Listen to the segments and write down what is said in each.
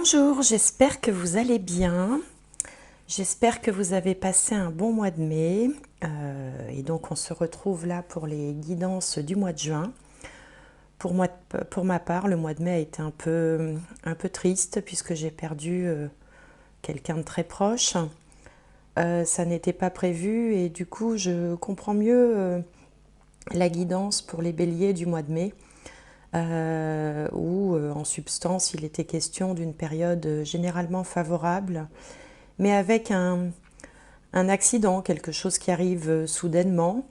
Bonjour, j'espère que vous allez bien. J'espère que vous avez passé un bon mois de mai. Et donc on se retrouve là pour les guidances du mois de juin. Pour ma part, le mois de mai a été un peu triste puisque j'ai perdu quelqu'un de très proche. Ça n'était pas prévu et du coup je comprends mieux la guidance pour les béliers du mois de mai. Où en substance il était question d'une période généralement favorable, mais avec un accident, quelque chose qui arrive soudainement,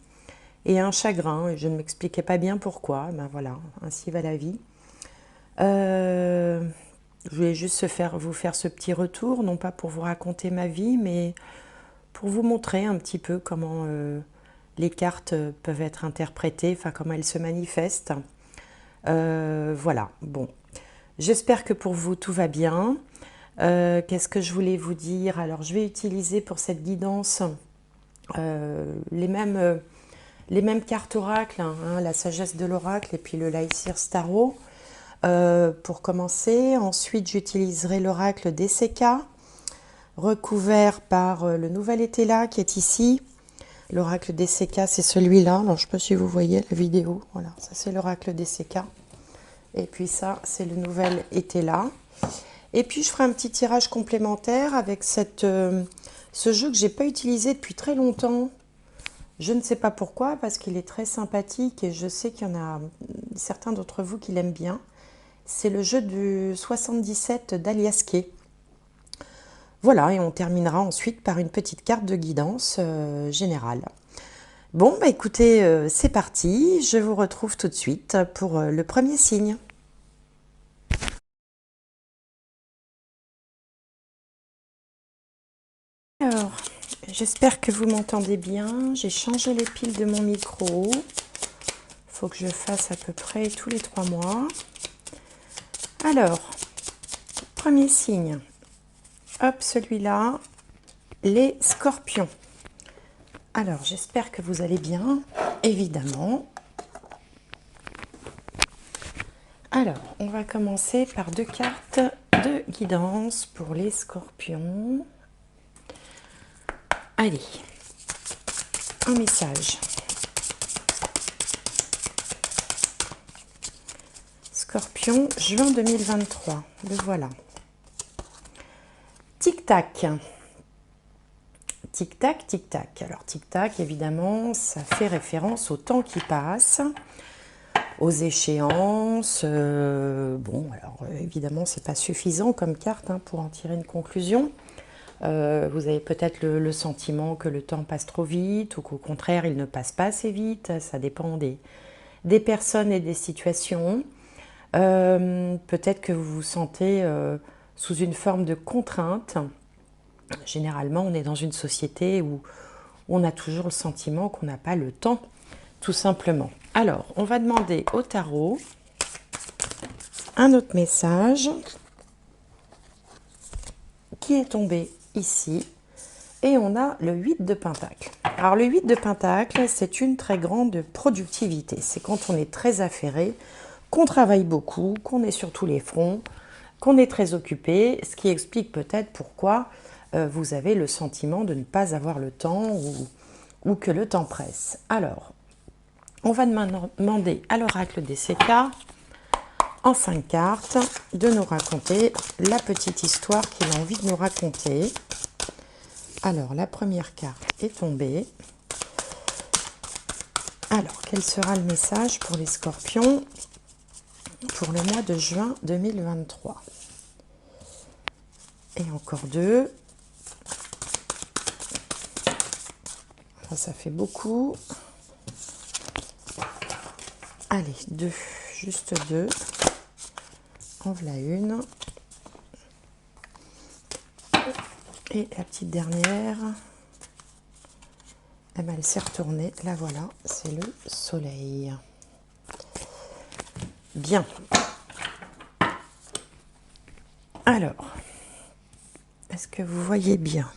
et un chagrin, et je ne m'expliquais pas bien pourquoi. Ben voilà, ainsi va la vie. Je voulais juste vous faire ce petit retour, non pas pour vous raconter ma vie, mais pour vous montrer un petit peu comment les cartes peuvent être interprétées, enfin comment elles se manifestent. Voilà, bon. J'espère que pour vous tout va bien. Qu'est-ce que je voulais vous dire? Alors je vais utiliser pour cette guidance les mêmes cartes oracle, hein, la sagesse de l'oracle et puis le Lycir Tarot. Pour commencer, ensuite j'utiliserai l'oracle DCK, recouvert par le nouvel Étela qui est ici. L'oracle DCK, c'est celui-là. Alors, je ne sais pas si vous voyez la vidéo. Voilà, ça c'est l'oracle DCK. Et puis ça, c'est le nouvel Étela. Et puis, je ferai un petit tirage complémentaire avec ce jeu que je n'ai pas utilisé depuis très longtemps. Je ne sais pas pourquoi, parce qu'il est très sympathique et je sais qu'il y en a certains d'entre vous qui l'aiment bien. C'est le jeu du 77 d'Aliasqué. Voilà, et on terminera ensuite par une petite carte de guidance générale. Bon, bah écoutez, c'est parti. Je vous retrouve tout de suite pour le premier signe. Alors, j'espère que vous m'entendez bien. J'ai changé les piles de mon micro. Il faut que je fasse à peu près tous les 3 mois. Alors, premier signe. Hop, celui-là. Les scorpions. Alors, j'espère que vous allez bien, évidemment. Alors, on va commencer par 2 cartes de guidance pour les scorpions. Allez, un message. Scorpion, juin 2023. Le voilà. Tic-tac. Tic-tac, tic-tac. Alors, tic-tac, évidemment, ça fait référence au temps qui passe, aux échéances. Bon, alors, évidemment, c'est pas suffisant comme carte hein, pour en tirer une conclusion. Vous avez peut-être le sentiment que le temps passe trop vite ou qu'au contraire, il ne passe pas assez vite. Ça dépend des personnes et des situations. Peut-être que vous vous sentez sous une forme de contrainte. Généralement, on est dans une société où on a toujours le sentiment qu'on n'a pas le temps, tout simplement. Alors, on va demander au tarot un autre message qui est tombé ici. Et on a le 8 de Pentacle. Alors, le 8 de Pentacle, c'est une très grande productivité. C'est quand on est très affairé, qu'on travaille beaucoup, qu'on est sur tous les fronts, qu'on est très occupé, ce qui explique peut-être pourquoi vous avez le sentiment de ne pas avoir le temps ou que le temps presse. Alors, on va demander à l'oracle des CK, en 5 cartes, de nous raconter la petite histoire qu'il a envie de nous raconter. Alors, la première carte est tombée. Alors, quel sera le message pour les scorpions pour le mois de juin 2023? Et encore 2. Ça fait beaucoup. Allez, 2. Juste 2. En voilà une. Et la petite dernière. Eh ben, elle s'est retournée. La voilà, c'est le soleil. Bien. Alors, est-ce que vous voyez bien?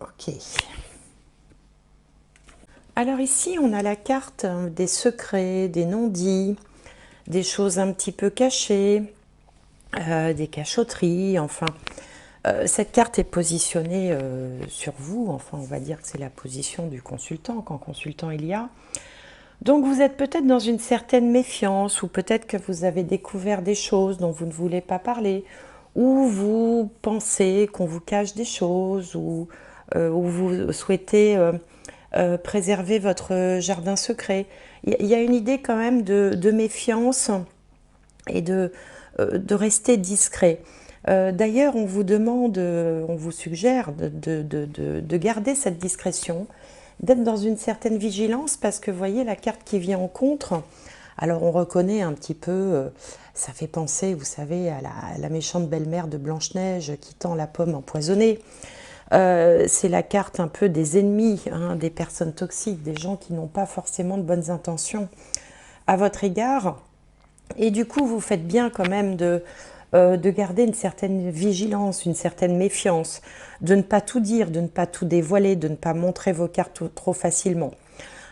Ok. Alors ici, on a la carte des secrets, des non-dits, des choses un petit peu cachées, des cachotteries, enfin. Cette carte est positionnée sur vous, enfin on va dire que c'est la position du consultant, quand consultant il y a. Donc vous êtes peut-être dans une certaine méfiance, ou peut-être que vous avez découvert des choses dont vous ne voulez pas parler, ou vous pensez qu'on vous cache des choses, ou vous souhaitez préserver votre jardin secret. Il y a une idée quand même de méfiance et de rester discret. D'ailleurs, on vous demande, on vous suggère de garder cette discrétion, d'être dans une certaine vigilance, parce que vous voyez la carte qui vient en contre, alors on reconnaît un petit peu, ça fait penser, vous savez, à la méchante belle-mère de Blanche-Neige qui tend la pomme empoisonnée. C'est la carte un peu des ennemis, hein, des personnes toxiques, des gens qui n'ont pas forcément de bonnes intentions à votre égard. Et du coup, vous faites bien quand même de garder une certaine vigilance, une certaine méfiance, de ne pas tout dire, de ne pas tout dévoiler, de ne pas montrer vos cartes trop facilement.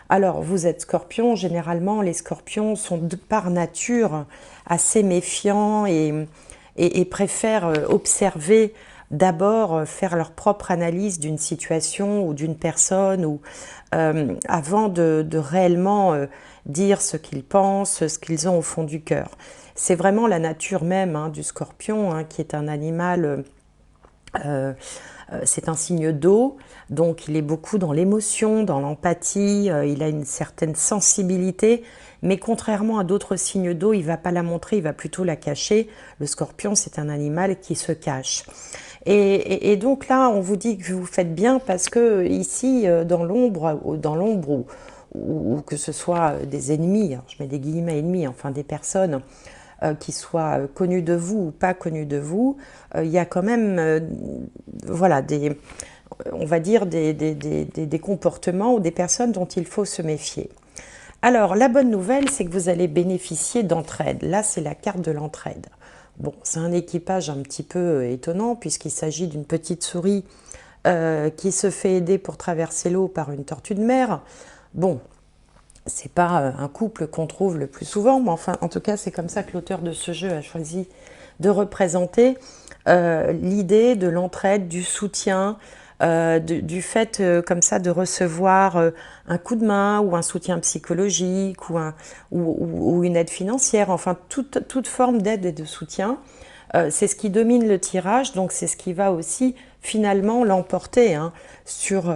Alors, vous êtes scorpion, généralement les scorpions sont par nature assez méfiants et préfèrent observer d'abord, faire leur propre analyse d'une situation ou d'une personne, ou avant de réellement dire ce qu'ils pensent, ce qu'ils ont au fond du cœur. C'est vraiment la nature même hein, du scorpion, hein, qui est un animal, c'est un signe d'eau, donc il est beaucoup dans l'émotion, dans l'empathie, il a une certaine sensibilité, mais contrairement à d'autres signes d'eau, il ne va pas la montrer, il va plutôt la cacher. Le scorpion, c'est un animal qui se cache. Et donc là, on vous dit que vous faites bien, parce que ici, dans l'ombre, ou que ce soit des ennemis, hein, je mets des guillemets ennemis, enfin des personnes qui soient connues de vous ou pas connues de vous, il y a quand même, voilà, on va dire des comportements ou des personnes dont il faut se méfier. Alors, la bonne nouvelle, c'est que vous allez bénéficier d'entraide. Là, c'est la carte de l'entraide. Bon, c'est un équipage un petit peu étonnant, puisqu'il s'agit d'une petite souris qui se fait aider pour traverser l'eau par une tortue de mer. Bon, c'est pas un couple qu'on trouve le plus souvent, mais enfin, en tout cas, c'est comme ça que l'auteur de ce jeu a choisi de représenter l'idée de l'entraide, du soutien, du fait comme ça de recevoir un coup de main ou un soutien psychologique ou une aide financière, enfin toute forme d'aide et de soutien. C'est ce qui domine le tirage, donc c'est ce qui va aussi finalement l'emporter hein, sur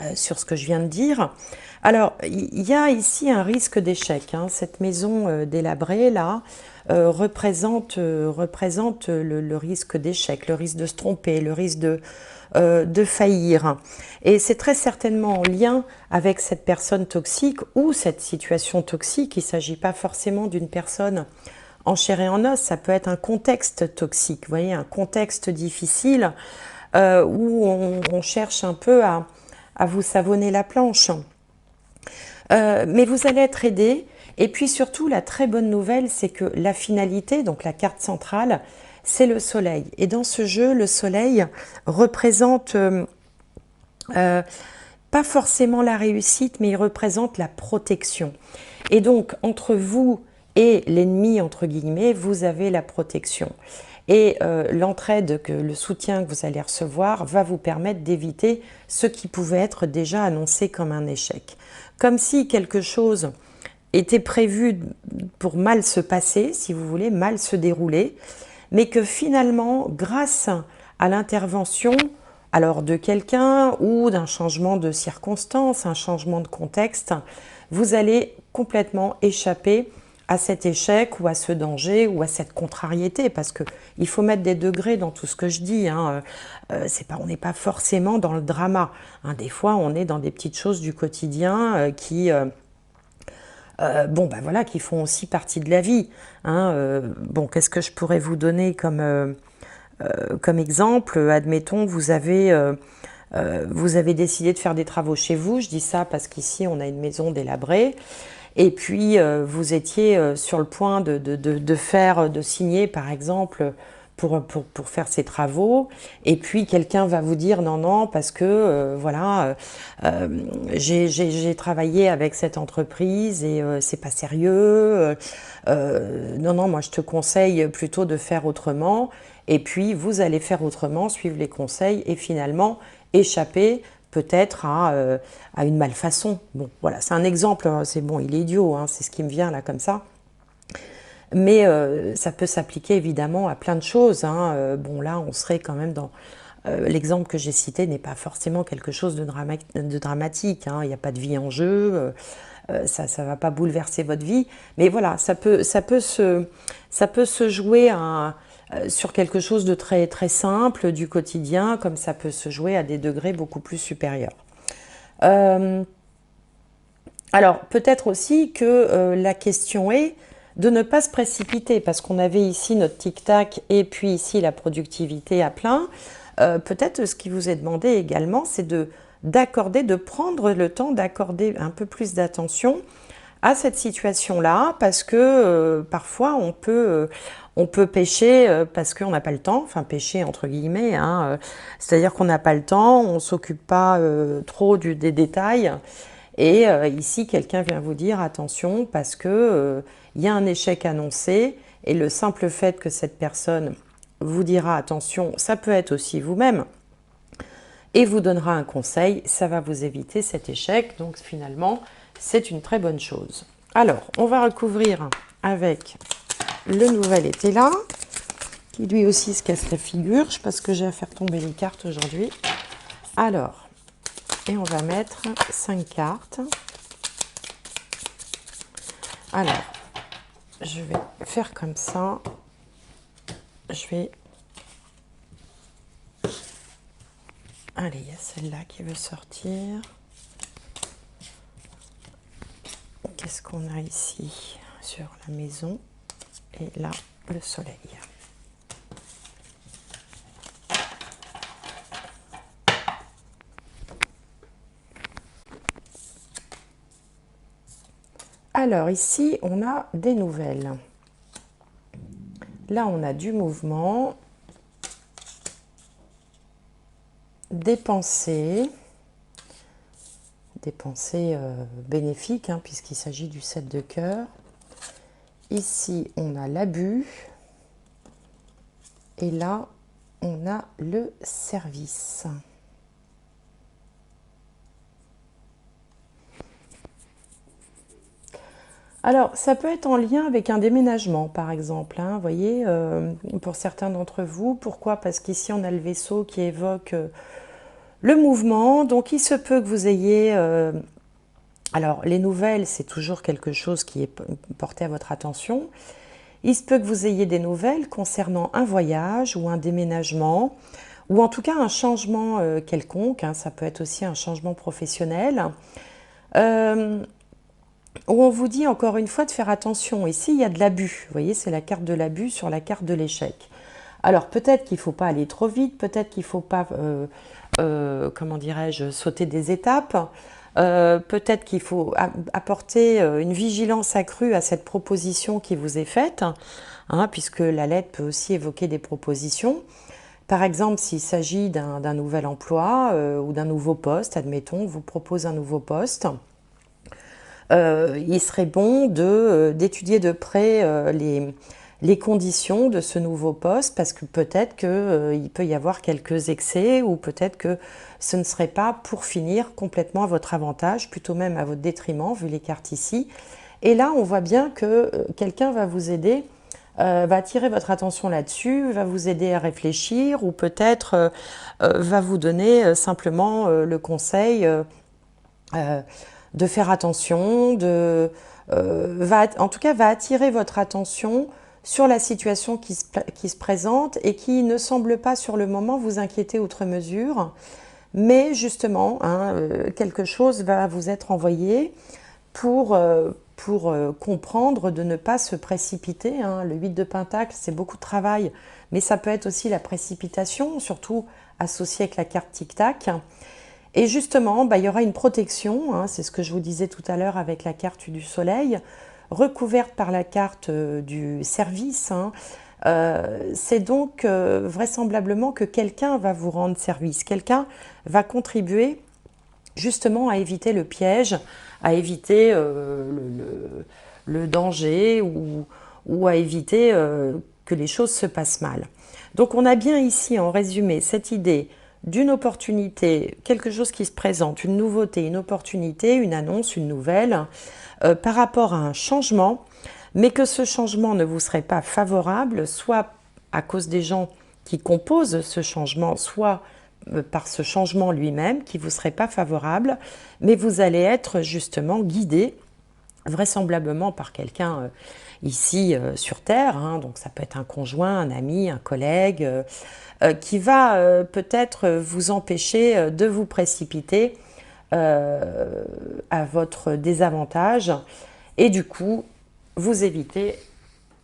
ce que je viens de dire. Alors, il y a ici un risque d'échec. Hein. Cette maison délabrée, là, représente le risque d'échec, le risque de se tromper, le risque de faillir. Et c'est très certainement en lien avec cette personne toxique ou cette situation toxique. Il ne s'agit pas forcément d'une personne en chair et en os, ça peut être un contexte toxique, vous voyez, un contexte difficile où on cherche un peu à vous savonner la planche. Mais vous allez être aidé. Et puis surtout, la très bonne nouvelle, c'est que la finalité, donc la carte centrale, c'est le soleil. Et dans ce jeu, le soleil représente pas forcément la réussite, mais il représente la protection. Et donc, entre vous et l'ennemi, entre guillemets, vous avez la protection. Et l'entraide, le soutien que vous allez recevoir va vous permettre d'éviter ce qui pouvait être déjà annoncé comme un échec. Comme si quelque chose était prévu pour mal se passer, si vous voulez, mal se dérouler, mais que finalement, grâce à l'intervention alors de quelqu'un ou d'un changement de circonstance, un changement de contexte, vous allez complètement échapper à cet échec ou à ce danger ou à cette contrariété, parce qu'il faut mettre des degrés dans tout ce que je dis. Hein. On n'est pas forcément dans le drama. Hein. Des fois, on est dans des petites choses du quotidien qui font aussi partie de la vie. Hein. Qu'est-ce que je pourrais vous donner comme exemple? Admettons, vous avez décidé de faire des travaux chez vous. Je dis ça parce qu'ici, on a une maison délabrée. Et puis, vous étiez sur le point de signer, par exemple, pour faire ses travaux, et puis quelqu'un va vous dire non, non, parce que voilà, j'ai travaillé avec cette entreprise et c'est pas sérieux, non, non, moi je te conseille plutôt de faire autrement, et puis vous allez faire autrement, suivre les conseils, et finalement échapper peut-être à une malfaçon. Bon, voilà, c'est un exemple, hein, c'est bon, il est idiot, hein, c'est ce qui me vient là comme ça. Mais ça peut s'appliquer évidemment à plein de choses, hein. Bon, là, on serait quand même dans... l'exemple que j'ai cité n'est pas forcément quelque chose de dramatique, hein. Il n'y a pas de vie en jeu, ça ne va pas bouleverser votre vie. Mais voilà, ça peut se jouer sur quelque chose de très, très simple, du quotidien, comme ça peut se jouer à des degrés beaucoup plus supérieurs. Alors, peut-être aussi que la question est de ne pas se précipiter, parce qu'on avait ici notre tic-tac et puis ici la productivité à plein. Peut-être ce qui vous est demandé également, c'est de prendre le temps d'accorder un peu plus d'attention à cette situation-là, parce que parfois on peut pêcher parce qu'on n'a pas le temps, enfin pêcher entre guillemets, hein, c'est-à-dire qu'on n'a pas le temps, on ne s'occupe pas trop des détails. Et ici, quelqu'un vient vous dire attention parce que il y a un échec annoncé, et le simple fait que cette personne vous dira attention, ça peut être aussi vous-même, et vous donnera un conseil, ça va vous éviter cet échec. Donc finalement, c'est une très bonne chose. Alors, on va recouvrir avec le nouvel été là, qui lui aussi se casse la figure. Je sais pas ce que j'ai à faire tomber les cartes aujourd'hui. Alors, et on va mettre 5 cartes. Alors, je vais faire comme ça. Je vais... Allez, il y a celle-là qui veut sortir. Qu'est-ce qu'on a ici sur la maison? Et là, le soleil. Alors ici, on a des nouvelles. Là, on a du mouvement, des pensées bénéfiques, hein, puisqu'il s'agit du 7 de cœur. Ici, on a l'abus. Et là, on a le service. Alors, ça peut être en lien avec un déménagement, par exemple, hein, vous voyez, pour certains d'entre vous. Pourquoi? Parce qu'ici, on a le vaisseau qui évoque le mouvement. Donc, il se peut que vous ayez... alors, les nouvelles, c'est toujours quelque chose qui est porté à votre attention. Il se peut que vous ayez des nouvelles concernant un voyage ou un déménagement, ou en tout cas un changement quelconque, hein, ça peut être aussi un changement professionnel. Où on vous dit encore une fois de faire attention. Ici, il y a de l'abus. Vous voyez, c'est la carte de l'abus sur la carte de l'échec. Alors, peut-être qu'il ne faut pas aller trop vite, peut-être qu'il ne faut pas, comment dirais-je, sauter des étapes. Peut-être qu'il faut apporter une vigilance accrue à cette proposition qui vous est faite, hein, puisque la lettre peut aussi évoquer des propositions. Par exemple, s'il s'agit d'un nouvel emploi ou d'un nouveau poste, admettons, on vous propose un nouveau poste. Il serait bon d'étudier de près les conditions de ce nouveau poste, parce que peut-être qu'il peut y avoir quelques excès, ou peut-être que ce ne serait pas pour finir complètement à votre avantage, plutôt même à votre détriment, vu les cartes ici. Et là, on voit bien que quelqu'un va vous aider, va attirer votre attention là-dessus, va vous aider à réfléchir, ou peut-être va vous donner simplement le conseil de faire attention, en tout cas va attirer votre attention sur la situation qui se présente et qui ne semble pas sur le moment vous inquiéter outre mesure, mais justement, hein, quelque chose va vous être envoyé pour comprendre de ne pas se précipiter, hein. Le 8 de Pentacle, c'est beaucoup de travail, mais ça peut être aussi la précipitation, surtout associée avec la carte Tic-Tac. Et justement, il y aura une protection, hein, c'est ce que je vous disais tout à l'heure avec la carte du soleil, recouverte par la carte du service, hein, C'est donc vraisemblablement que quelqu'un va vous rendre service, quelqu'un va contribuer justement à éviter le piège, à éviter le danger ou à éviter que les choses se passent mal. Donc on a bien ici en résumé cette idée d'une opportunité, quelque chose qui se présente, une nouveauté, une opportunité, une annonce, une nouvelle, par rapport à un changement, mais que ce changement ne vous serait pas favorable, soit à cause des gens qui composent ce changement, soit par ce changement lui-même qui ne vous serait pas favorable, mais vous allez être justement guidé, vraisemblablement par quelqu'un ici sur Terre, hein, donc ça peut être un conjoint, un ami, un collègue, qui va peut-être vous empêcher de vous précipiter à votre désavantage et du coup vous éviter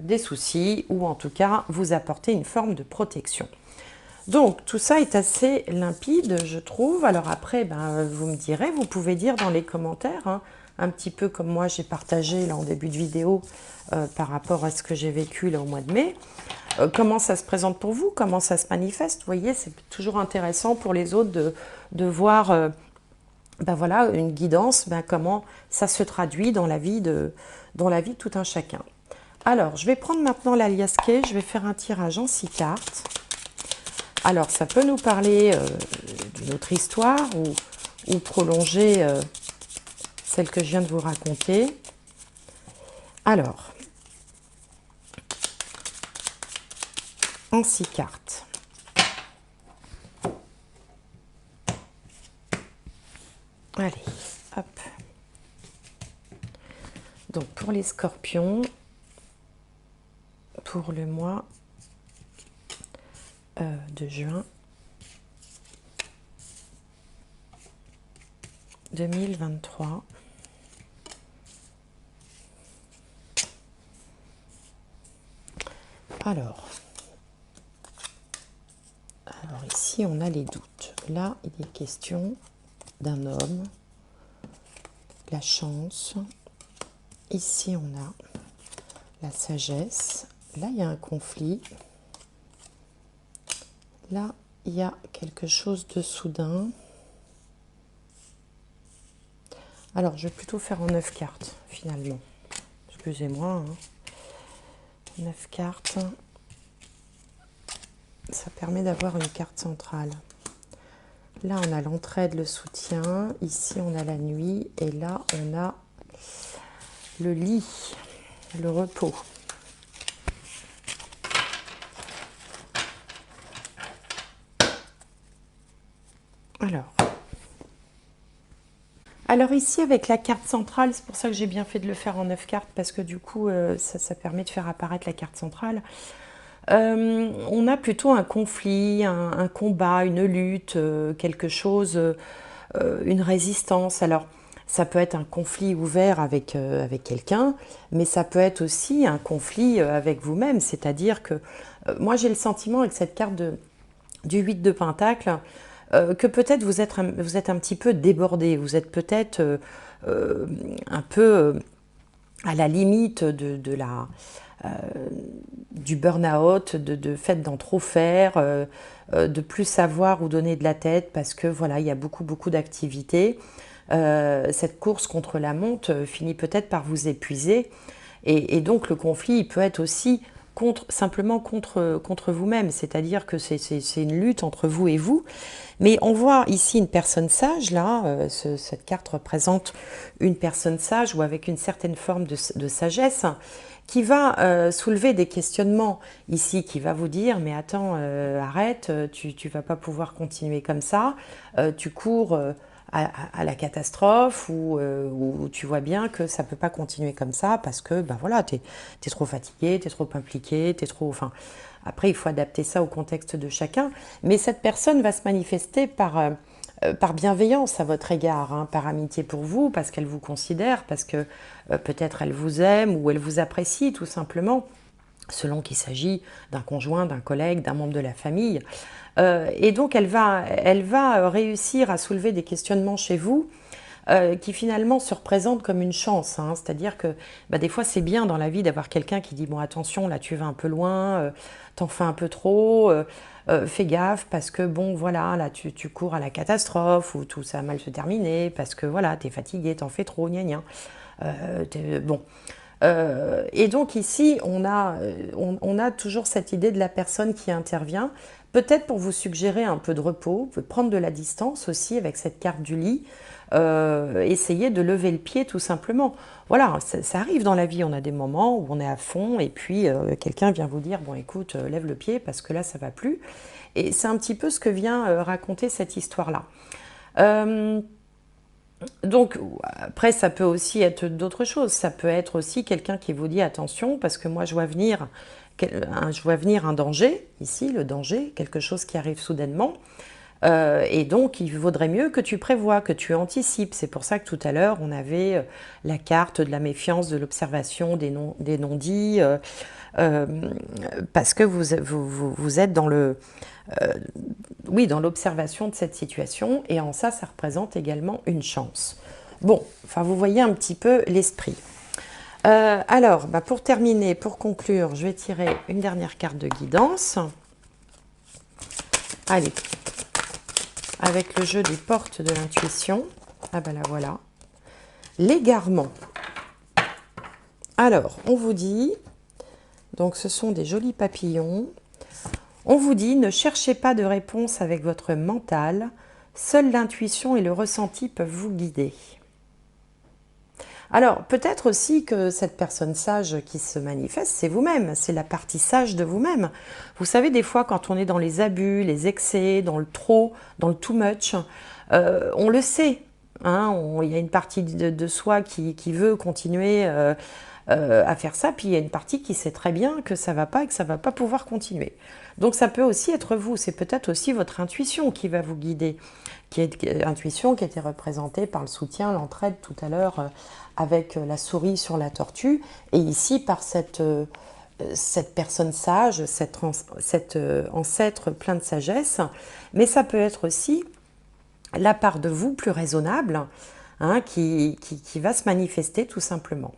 des soucis ou en tout cas vous apporter une forme de protection. Donc tout ça est assez limpide, je trouve. Alors après, vous me direz, vous pouvez dire dans les commentaires, hein, un petit peu comme moi j'ai partagé là en début de vidéo par rapport à ce que j'ai vécu là au mois de mai, comment ça se présente pour vous, comment ça se manifeste. Vous voyez, c'est toujours intéressant pour les autres de voir voilà, une guidance, comment ça se traduit dans la vie de tout un chacun. Alors, je vais prendre maintenant l'alias Kay, je vais faire un tirage en 6 cartes. Alors, ça peut nous parler d'une autre histoire ou prolonger celle que je viens de vous raconter. Alors, en 6 cartes. Allez, hop. Donc, pour les scorpions, pour le mois de juin 2023. Alors ici on a les doutes. Là il est question d'un homme, la chance. Ici on a la sagesse. Là il y a un conflit. Là, il y a quelque chose de soudain. Alors, je vais plutôt faire en 9 cartes, finalement. Excusez-moi. Hein. 9 cartes. Ça permet d'avoir une carte centrale. Là, on a l'entraide, le soutien. Ici, on a la nuit. Et là, on a le lit, le repos. Alors ici, avec la carte centrale, c'est pour ça que j'ai bien fait de le faire en 9 cartes, parce que du coup, ça permet de faire apparaître la carte centrale. On a plutôt un conflit, un combat, une lutte, quelque chose, une résistance. Alors, ça peut être un conflit ouvert avec quelqu'un, mais ça peut être aussi un conflit avec vous-même. C'est-à-dire que moi, j'ai le sentiment avec cette carte du 8 de Pentacle, que peut-être vous êtes un petit peu débordé, vous êtes peut-être un peu à la limite du burn-out, de fait d'en trop faire, de plus savoir où donner de la tête parce que voilà, il y a beaucoup d'activités. Cette course contre la montre finit peut-être par vous épuiser et donc le conflit il peut être aussi simplement contre vous-même, c'est-à-dire que c'est une lutte entre vous et vous. Mais on voit ici une personne sage, là, cette carte représente une personne sage ou avec une certaine forme de sagesse qui va soulever des questionnements ici, qui va vous dire « mais attends, arrête, tu vas pas pouvoir continuer comme ça, tu cours à la catastrophe ou tu vois bien que ça peut pas continuer comme ça parce que voilà, tu es trop fatigué, tu es trop impliqué, tu es trop… » Enfin, après, il faut adapter ça au contexte de chacun, mais cette personne va se manifester par bienveillance à votre égard, hein, par amitié pour vous, parce qu'elle vous considère, parce que peut-être elle vous aime ou elle vous apprécie tout simplement, selon qu'il s'agit d'un conjoint, d'un collègue, d'un membre de la famille. Et donc elle va réussir à soulever des questionnements chez vous qui finalement se représente comme une chance, hein. C'est-à-dire que bah, des fois c'est bien dans la vie d'avoir quelqu'un qui dit bon attention là tu vas un peu loin, t'en fais un peu trop, fais gaffe parce que bon voilà là tu cours à la catastrophe ou tout ça va mal se terminer parce que voilà t'es fatigué, t'en fais trop, gna gna. Bon. Et donc ici, on a toujours cette idée de la personne qui intervient, peut-être pour vous suggérer un peu de repos, prendre de la distance aussi avec cette carte du lit, essayer de lever le pied tout simplement. Voilà, ça arrive dans la vie, on a des moments où on est à fond et puis quelqu'un vient vous dire, bon écoute, lève le pied parce que là ça va plus. Et c'est un petit peu ce que vient raconter cette histoire-là. Donc, après, ça peut aussi être d'autres choses. Ça peut être aussi quelqu'un qui vous dit attention, parce que moi, je vois venir un danger, ici, le danger, quelque chose qui arrive soudainement. Et donc, il vaudrait mieux que tu prévois, que tu anticipes. C'est pour ça que tout à l'heure, on avait la carte de la méfiance, de l'observation, des non-dits, parce que vous êtes dans le... oui, dans l'observation de cette situation, et en ça, ça représente également une chance. Bon, enfin, vous voyez un petit peu l'esprit. Alors, bah, pour terminer, pour conclure, je vais tirer une dernière carte de guidance. Allez, avec le jeu des portes de l'intuition. Ah ben la voilà. L'égarement. Alors, on vous dit, donc ce sont des jolis papillons. On vous dit, ne cherchez pas de réponse avec votre mental, seule l'intuition et le ressenti peuvent vous guider. Alors, peut-être aussi que cette personne sage qui se manifeste, c'est vous-même, c'est la partie sage de vous-même. Vous savez, des fois, quand on est dans les abus, les excès, dans le trop, dans le too much, on le sait. Hein, il y a une partie de soi qui veut continuer à faire ça, puis il y a une partie qui sait très bien que ça ne va pas et que ça ne va pas pouvoir continuer. Donc ça peut aussi être vous, c'est peut-être aussi votre intuition qui va vous guider, intuition qui était représentée par le soutien, l'entraide tout à l'heure avec la souris sur la tortue, et ici par cette personne sage, cet ancêtre plein de sagesse, mais ça peut être aussi la part de vous plus raisonnable, hein, qui va se manifester tout simplement.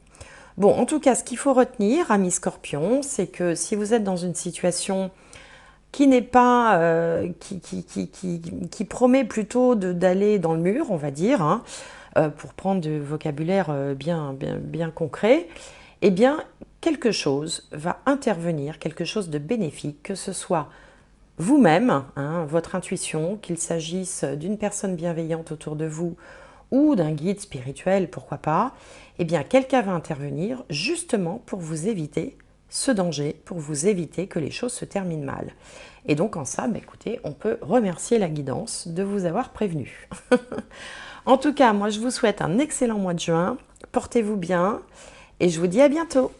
Bon, en tout cas, ce qu'il faut retenir, amis Scorpions, c'est que si vous êtes dans une situation qui n'est pas, qui promet plutôt d'aller dans le mur, on va dire, hein, pour prendre du vocabulaire bien concret, eh bien, quelque chose va intervenir, quelque chose de bénéfique, que ce soit vous-même, hein, votre intuition, qu'il s'agisse d'une personne bienveillante autour de vous ou d'un guide spirituel, pourquoi pas, eh bien, quelqu'un va intervenir justement pour vous éviter ce danger, pour vous éviter que les choses se terminent mal. Et donc en ça, bah, écoutez, on peut remercier la guidance de vous avoir prévenu. En tout cas, moi je vous souhaite un excellent mois de juin, portez-vous bien et je vous dis à bientôt.